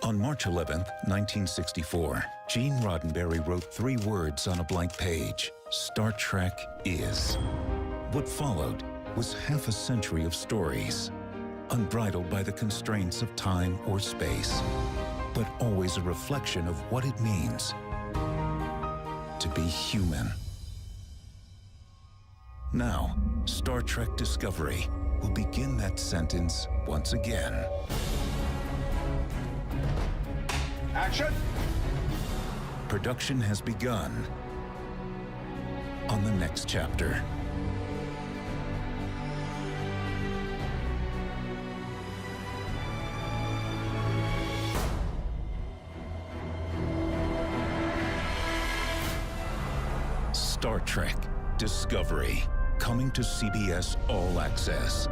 On March 11, 1964, Gene Roddenberry wrote 3 words on a blank page: Star Trek is. What followed was half a century of stories, unbridled by the constraints of time or space, but always a reflection of what it means to be human. Now, Star Trek Discovery will begin that sentence once again. Action! Production has begun on the next chapter. Star Trek Discovery, coming to CBS All Access.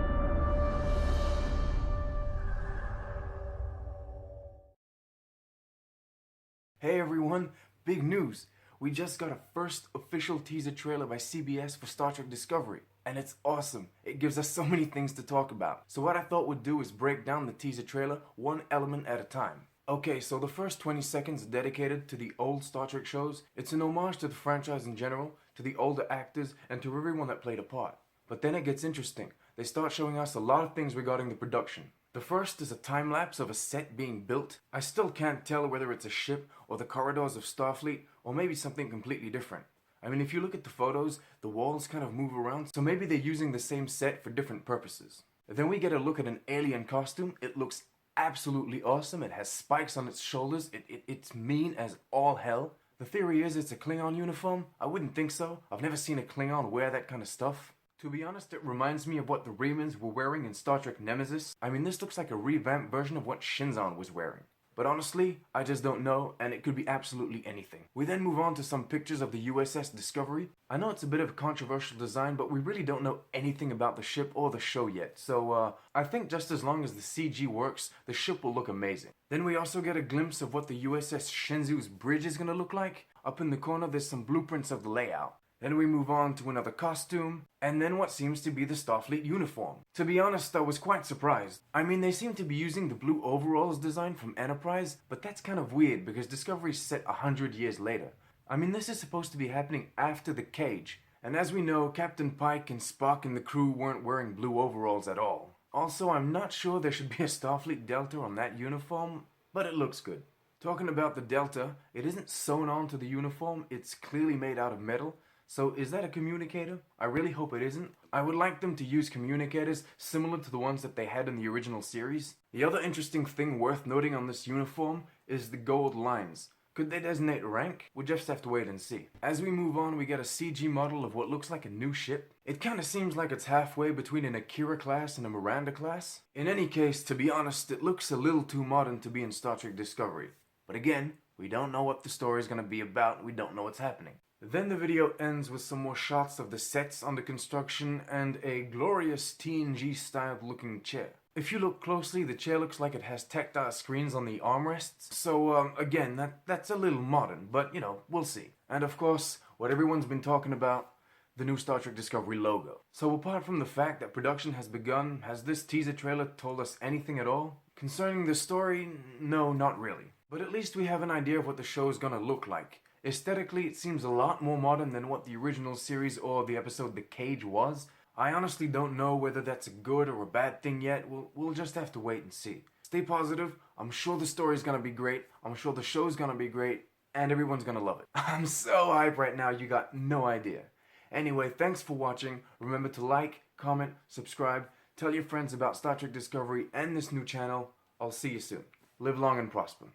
Hey everyone, big news! We just got a first official teaser trailer by CBS for Star Trek Discovery, and it's awesome. It gives us so many things to talk about. So what I thought we'd do is break down the teaser trailer one element at a time. Okay, so the first 20 seconds are dedicated to the old Star Trek shows. It's an homage to the franchise in general, to the older actors, and to everyone that played a part. But then it gets interesting. They start showing us a lot of things regarding the production. The first is a time-lapse of a set being built. I still can't tell whether it's a ship or the corridors of Starfleet, or maybe something completely different. I mean, if you look at the photos, the walls kind of move around, so maybe they're using the same set for different purposes. Then we get a look at an alien costume. It looks absolutely awesome. It has spikes on its shoulders. It's mean as all hell. The theory is it's a Klingon uniform. I wouldn't think so. I've never seen a Klingon wear that kind of stuff. To be honest, it reminds me of what the Remans were wearing in Star Trek Nemesis. I mean, this looks like a revamped version of what Shinzon was wearing. But honestly, I just don't know, and it could be absolutely anything. We then move on to some pictures of the USS Discovery. I know it's a bit of a controversial design, but we really don't know anything about the ship or the show yet. So, I think just as long as the CG works, the ship will look amazing. Then we also get a glimpse of what the USS Shenzhou's bridge is gonna look like. Up in the corner, there's some blueprints of the layout. Then we move on to another costume, and then what seems to be the Starfleet uniform. To be honest, I was quite surprised. I mean, they seem to be using the blue overalls design from Enterprise, but that's kind of weird because Discovery's set 100 years later. I mean, this is supposed to be happening after the Cage, and as we know, Captain Pike and Spock and the crew weren't wearing blue overalls at all. Also, I'm not sure there should be a Starfleet Delta on that uniform, but it looks good. Talking about the Delta, it isn't sewn onto the uniform, it's clearly made out of metal. So is that a communicator? I really hope it isn't. I would like them to use communicators similar to the ones that they had in the original series. The other interesting thing worth noting on this uniform is the gold lines. Could they designate rank? We'll just have to wait and see. As we move on, we get a CG model of what looks like a new ship. It kinda seems like it's halfway between an Akira class and a Miranda class. In any case, to be honest, it looks a little too modern to be in Star Trek Discovery. But again, we don't know what the story is gonna be about, we don't know what's happening. Then the video ends with some more shots of the sets under construction and a glorious TNG styled looking chair. If you look closely, the chair looks like it has tactile screens on the armrests. So again, that's a little modern, but you know, we'll see. And of course, what everyone's been talking about, the new Star Trek Discovery logo. So apart from the fact that production has begun, has this teaser trailer told us anything at all? Concerning the story, no, not really. But at least we have an idea of what the show is gonna look like. Aesthetically, it seems a lot more modern than what the original series or the episode The Cage was. I honestly don't know whether that's a good or a bad thing yet. We'll just have to wait and see. Stay positive. I'm sure the story's gonna be great. I'm sure the show's gonna be great. And everyone's gonna love it. I'm so hyped right now, you got no idea. Anyway, thanks for watching. Remember to like, comment, subscribe, tell your friends about Star Trek Discovery and this new channel. I'll see you soon. Live long and prosper.